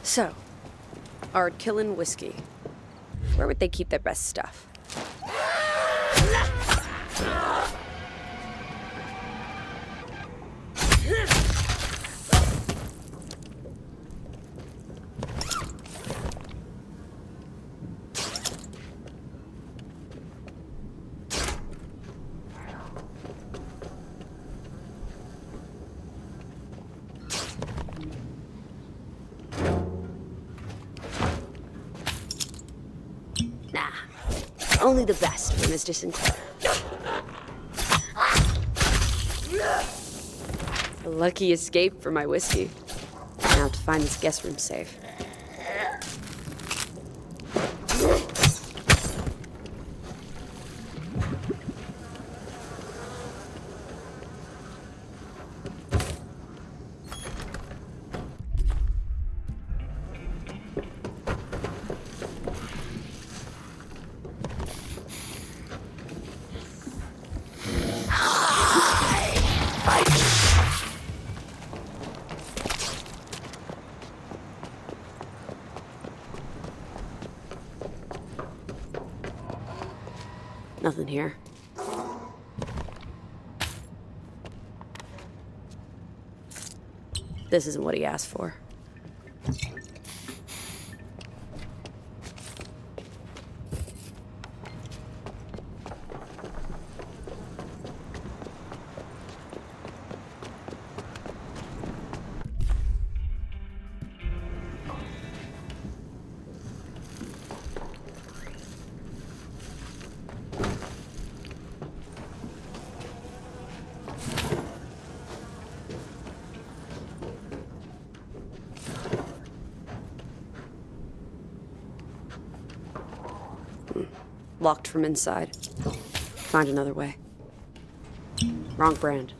So, Ardkillen whiskey. Where would they keep their best stuff? Only the best for Mr. Sinclair. A lucky escape for my whiskey. Now I have to find this guest room safe. Nothing here. This isn't what he asked for. Locked from inside. Find another way. Wrong brand.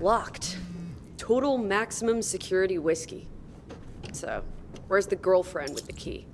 Locked. Total maximum security whiskey. So, where's the girlfriend with the key?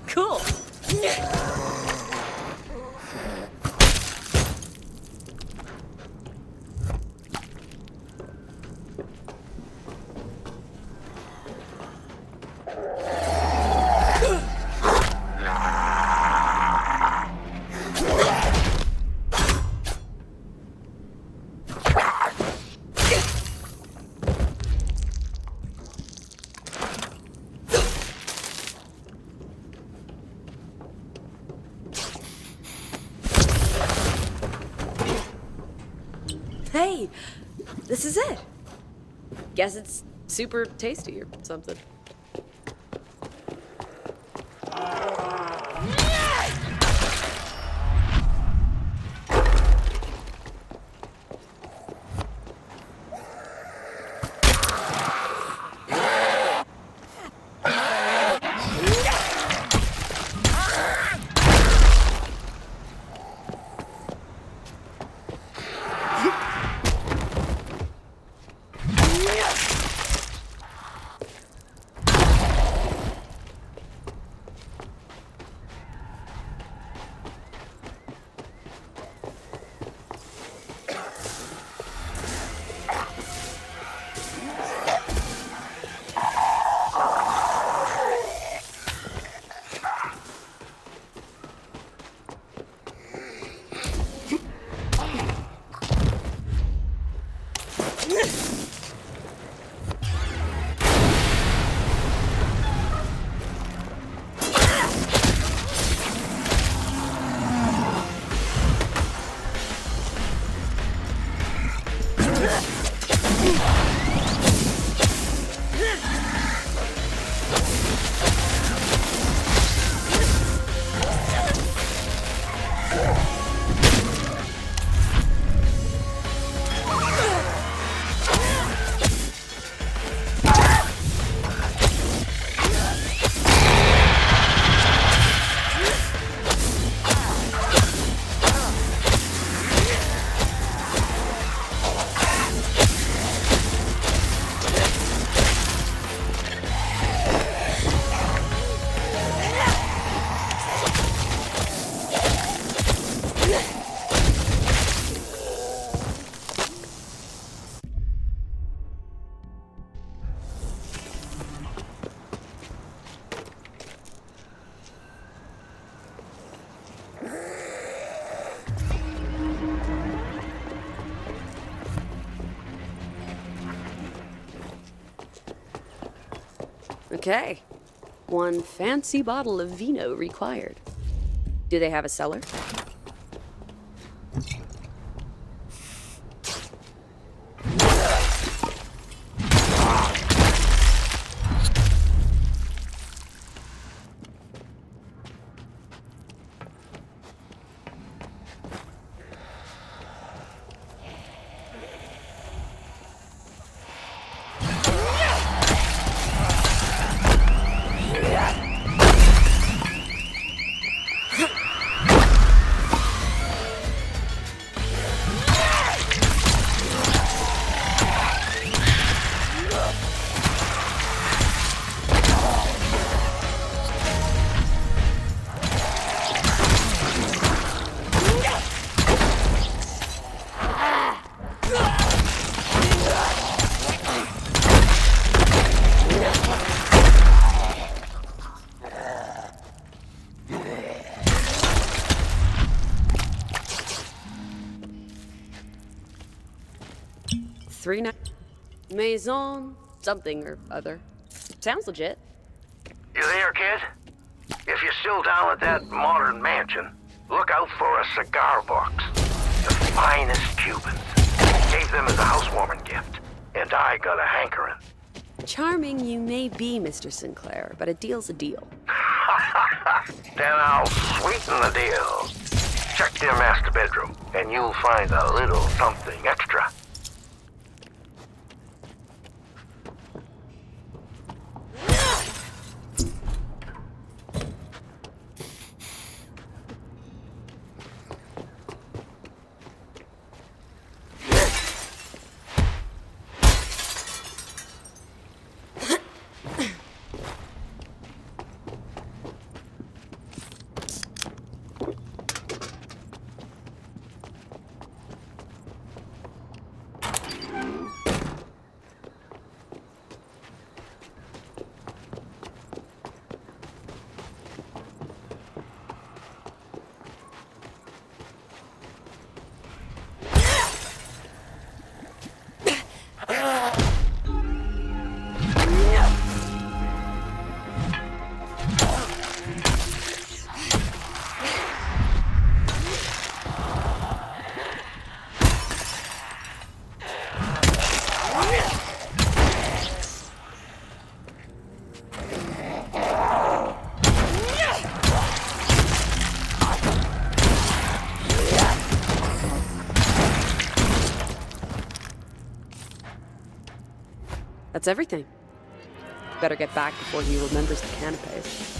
Cool. Hey, this is it. Guess it's super tasty or something. Okay. One fancy bottle of vino required. Do they have a cellar? Maison something or other. Sounds legit. You there, kid? If you're still down at that modern mansion, look out for a cigar box. The finest Cubans. Gave them as a housewarming gift. And I got a hankering. Charming you may be, Mr. Sinclair, but a deal's a deal. Then I'll sweeten the deal. Check their master bedroom, and you'll find a little something extra. That's everything. Better get back before he remembers the canapes.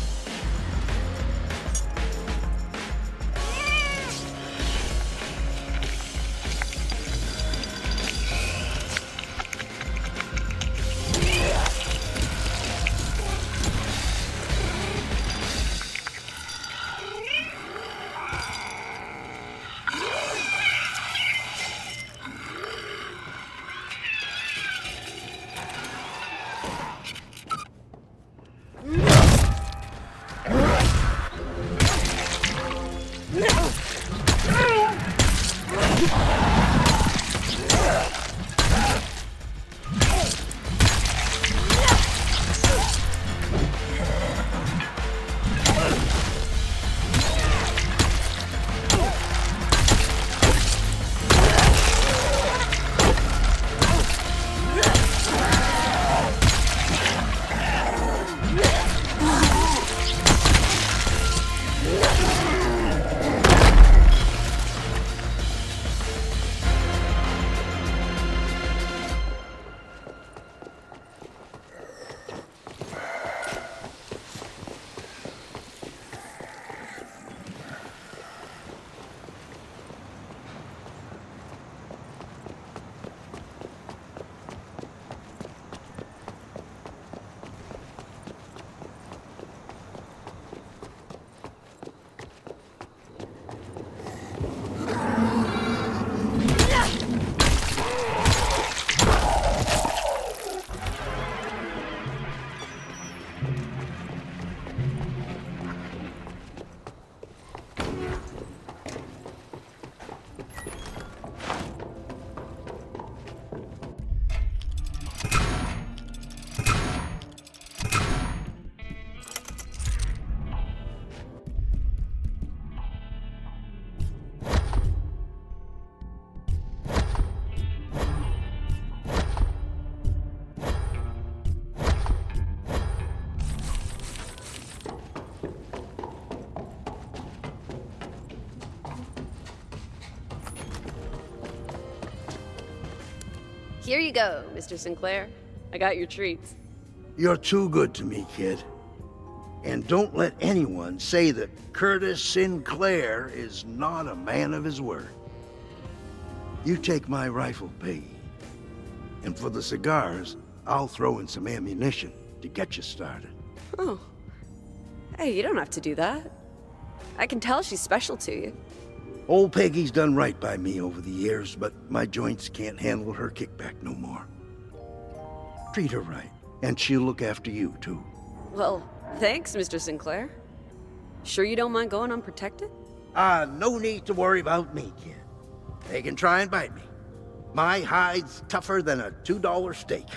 Here you go, Mr. Sinclair. I got your treats. You're too good to me, kid. And don't let anyone say that Curtis Sinclair is not a man of his word. You take my rifle, Peggy. And for the cigars, I'll throw in some ammunition to get you started. Oh. Hey, you don't have to do that. I can tell she's special to you. Old Peggy's done right by me over the years, but my joints can't handle her kickback no more. Treat her right, and she'll look after you, too. Well, thanks, Mr. Sinclair. Sure you don't mind going unprotected? No need to worry about me, kid. They can try and bite me. My hide's tougher than a $2 steak.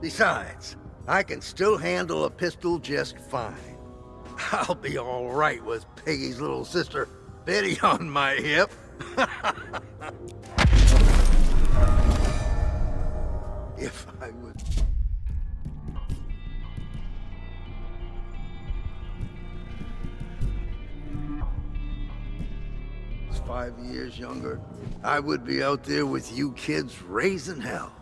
Besides, I can still handle a pistol just fine. I'll be all right with Peggy's little sister Betty on my hip. If I would... Was 5 years younger, I would be out there with you kids raising hell.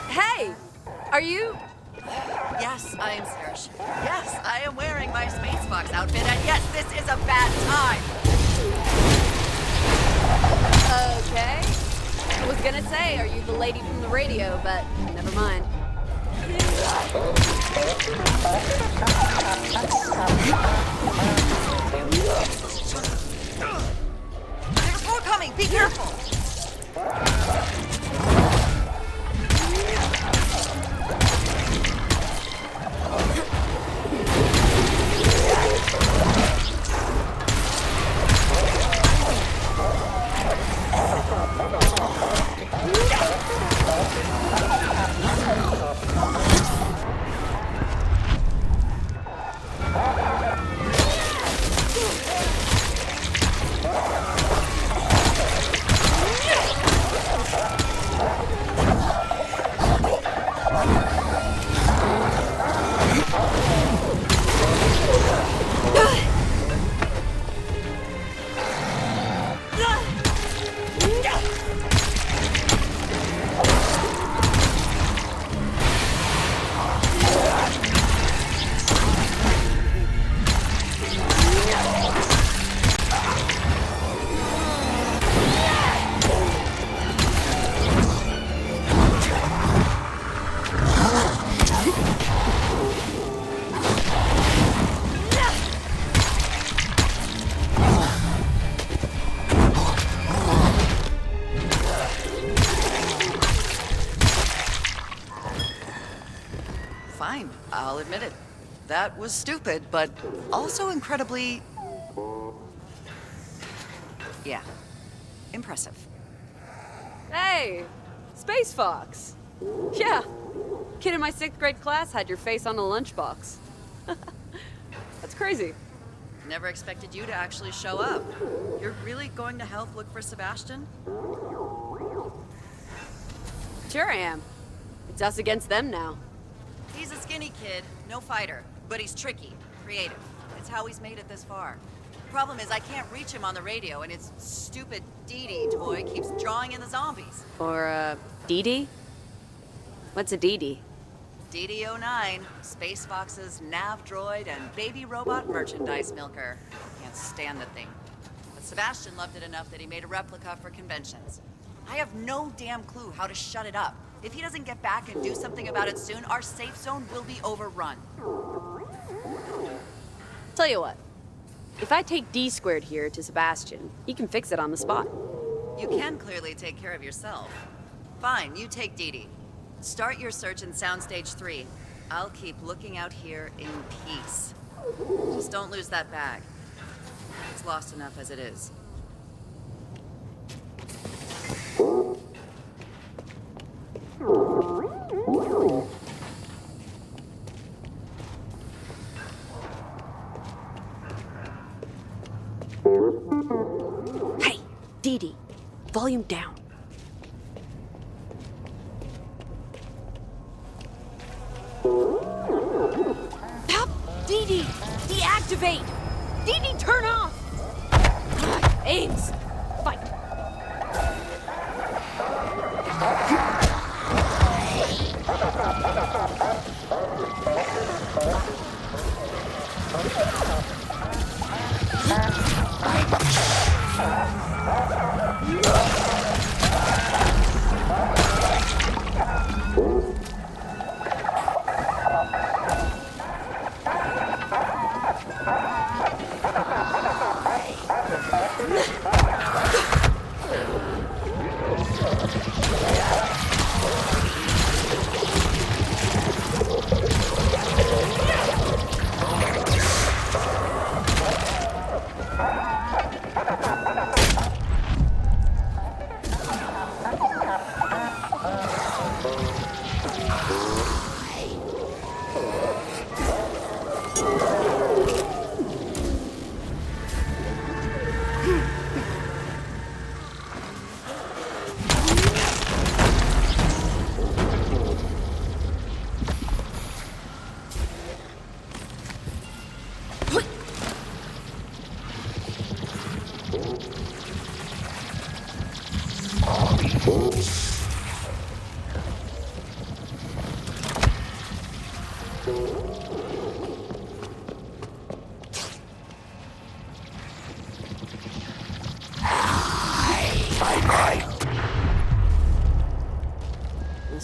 Hey! Are you... Yes, I am Serge. Yes, I am wearing my Spacebox outfit, and yes, this is a bad time! Okay. I was gonna say, are you the lady from the radio, but never mind. There's more coming! Be careful! Fine, I'll admit it. That was stupid, but also incredibly... yeah, impressive. Hey, Space Fox. Yeah, kid in my 6th grade class had your face on a lunchbox. That's crazy. Never expected you to actually show up. You're really going to help look for Sebastian? Sure I am. It's us against them now. He's a skinny kid, no fighter, but he's tricky, creative. It's how he's made it this far. Problem is, I can't reach him on the radio, and his stupid Dee toy keeps drawing in the zombies. Or, Dee? What's a Dee? DD-09, Space Fox's nav droid and baby robot merchandise milker. Can't stand the thing. But Sebastian loved it enough that he made a replica for conventions. I have no damn clue how to shut it up. If he doesn't get back and do something about it soon, our safe zone will be overrun. Tell you what, if I take D² here to Sebastian, he can fix it on the spot. You can clearly take care of yourself. Fine, you take Dee. Start your search in Soundstage 3. I'll keep looking out here in peace. Just don't lose that bag. It's lost enough as it is. Hey, Dee, volume down. Pop, Dee, deactivate. Dee, turn off. Aims, fight.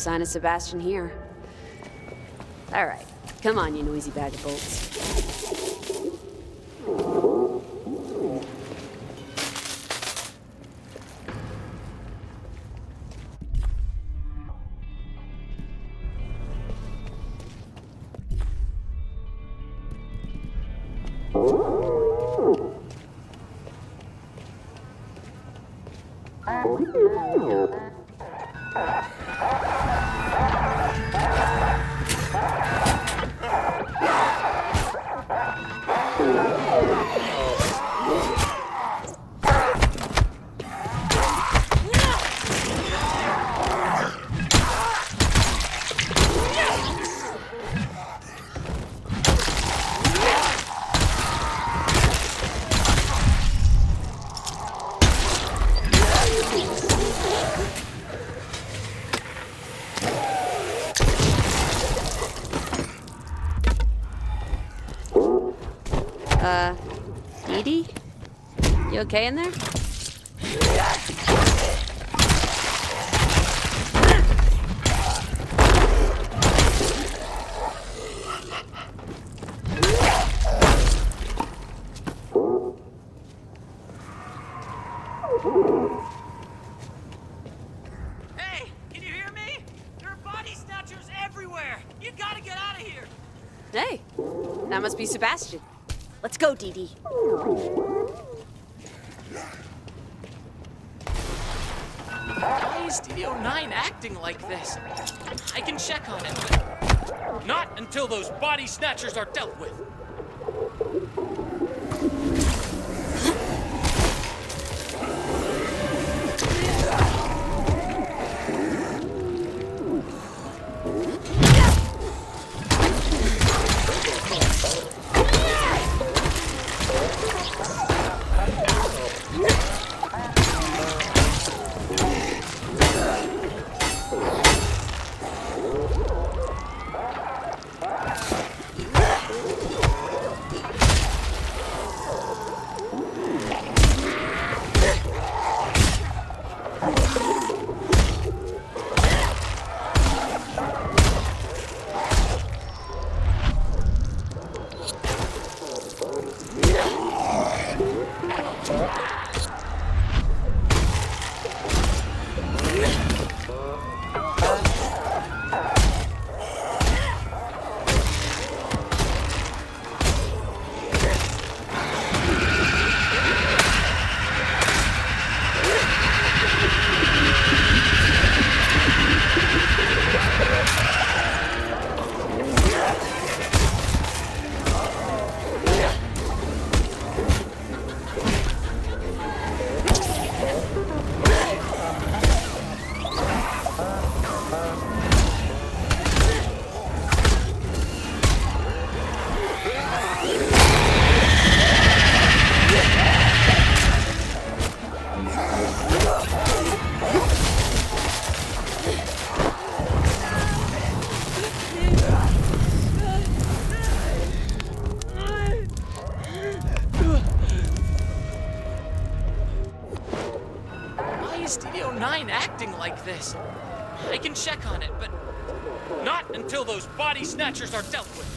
sign of Sebastian here. All right, come on, you noisy bag of bolts. Edie? You okay in there? Hey, can you hear me? There are body snatchers everywhere! You gotta get out of here! Hey, that must be Sebastian. Let's go, Dee Dee. Why is DD09 acting like this? I can check on it, but not until those body snatchers are dealt with. Acting like this. I can check on it, but not until those body snatchers are dealt with.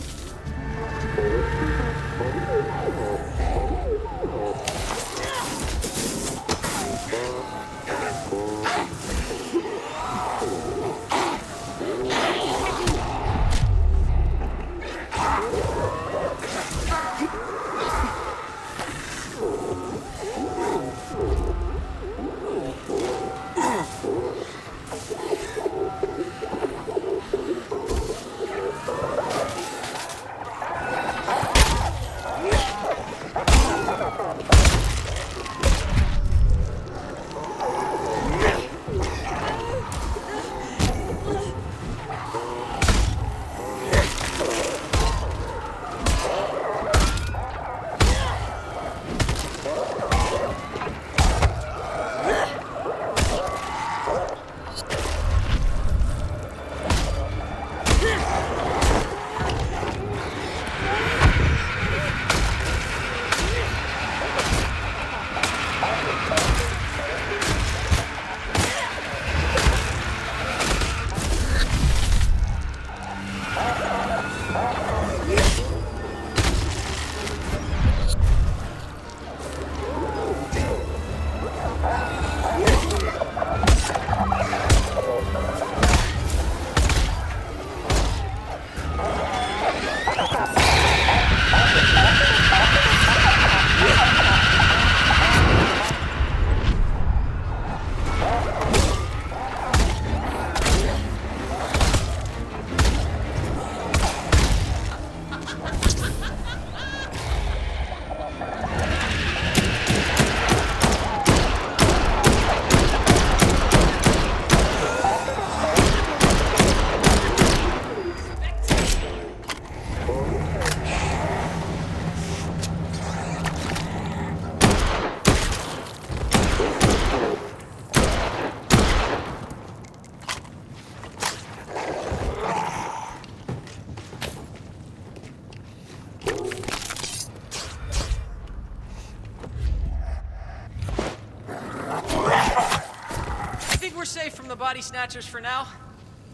Safe from the body snatchers for now.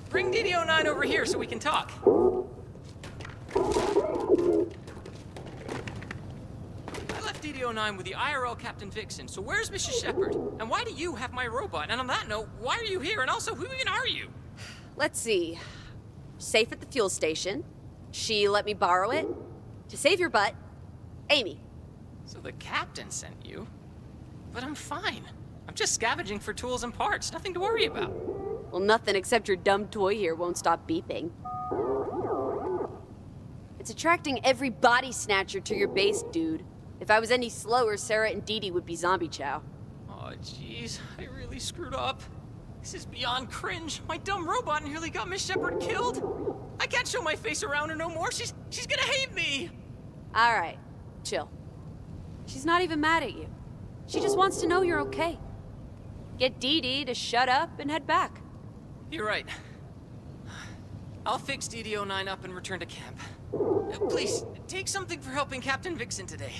Bring DD-09 over here so we can talk. I left DD-09 with the IRL Captain Vixen, so where's Mrs. Shepard? And why do you have my robot? And on that note, why are you here? And also, who even are you? Let's see. Safe at the fuel station. She let me borrow it. To save your butt, Amy. So the captain sent you? But I'm fine. I'm just scavenging for tools and parts. Nothing to worry about. Well, nothing except your dumb toy here won't stop beeping. It's attracting every body snatcher to your base, dude. If I was any slower, Sarah and Dee Dee would be zombie chow. Oh, jeez. I really screwed up. This is beyond cringe. My dumb robot nearly got Miss Shepard killed. I can't show my face around her no more. She's gonna hate me. All right, chill. She's not even mad at you. She just wants to know you're okay. Get Dee Dee to shut up and head back. You're right. I'll fix DD-09 up and return to camp. Please, take something for helping Captain Vixen today.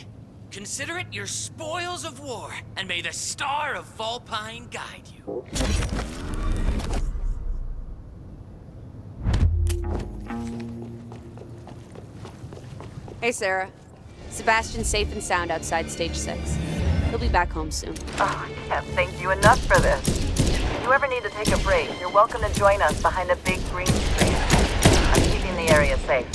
Consider it your spoils of war, and may the star of Volpine guide you. Hey, Sarah. Sebastian's safe and sound outside Stage 6. He'll be back home soon. Oh, I can't thank you enough for this. If you ever need to take a break, you're welcome to join us behind a big green screen. I'm keeping the area safe.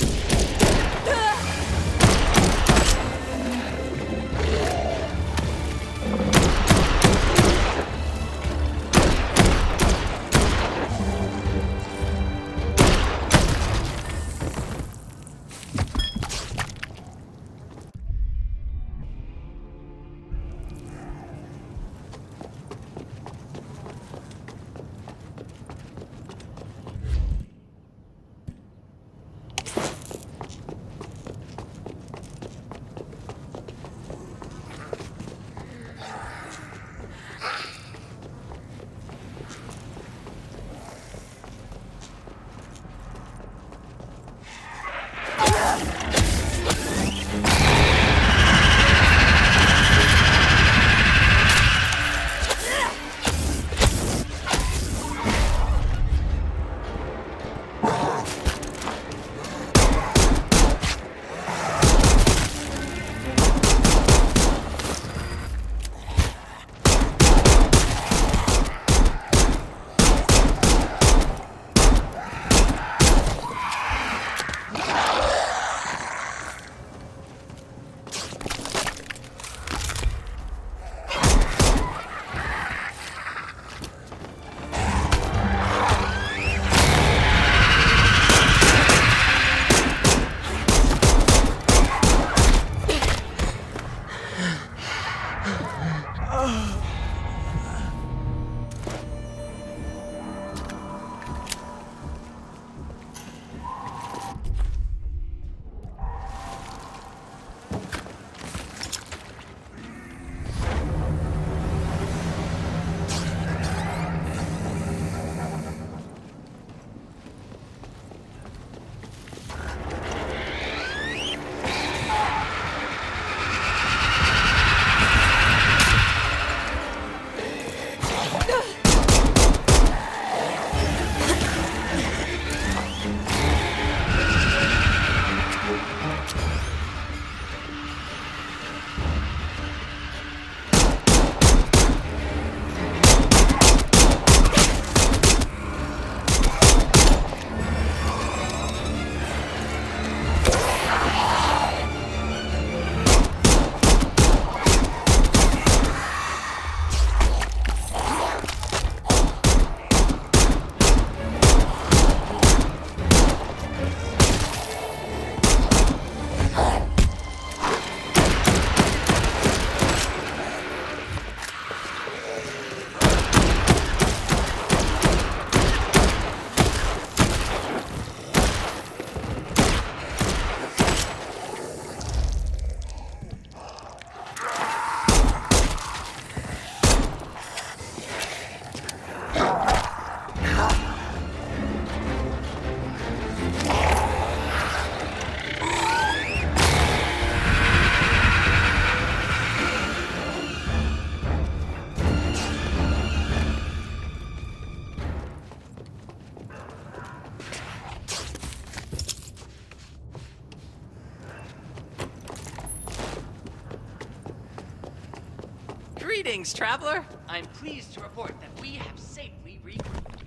Greetings, traveler. I'm pleased to report that we have safely regrouped.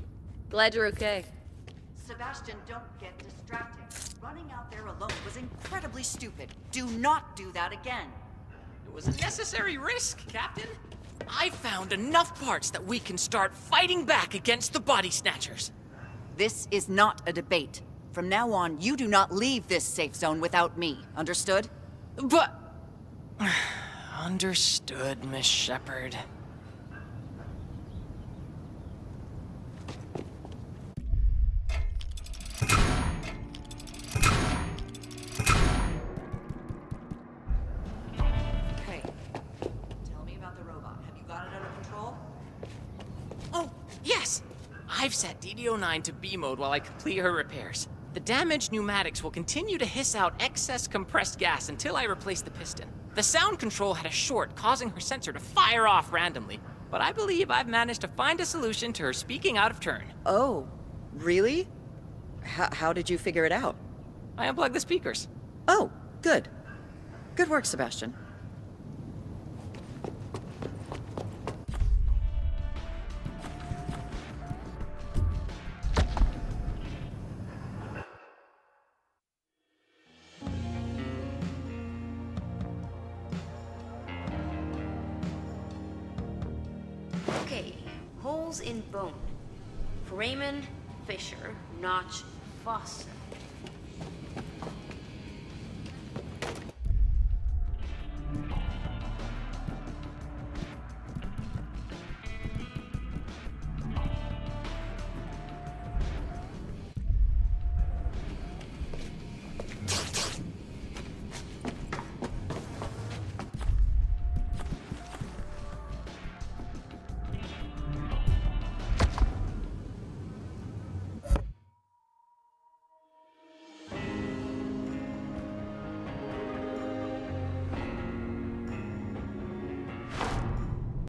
Glad you're okay. Sebastian, don't get distracted. Running out there alone was incredibly stupid. Do not do that again. It was a necessary risk, Captain. I found enough parts that we can start fighting back against the body snatchers. This is not a debate. From now on, you do not leave this safe zone without me. Understood? But... Understood, Miss Shepard. Okay. Tell me about the robot. Have you got it under control? Oh, yes! I've set DD09 to B mode while I complete her repairs. The damaged pneumatics will continue to hiss out excess compressed gas until I replace the piston. The sound control had a short, causing her sensor to fire off randomly, but I believe I've managed to find a solution to her speaking out of turn. Oh, really? How did you figure it out? I unplugged the speakers. Oh, good. Good work, Sebastian. Okay, holes in bone. Foramen, fissure, notch, fossa.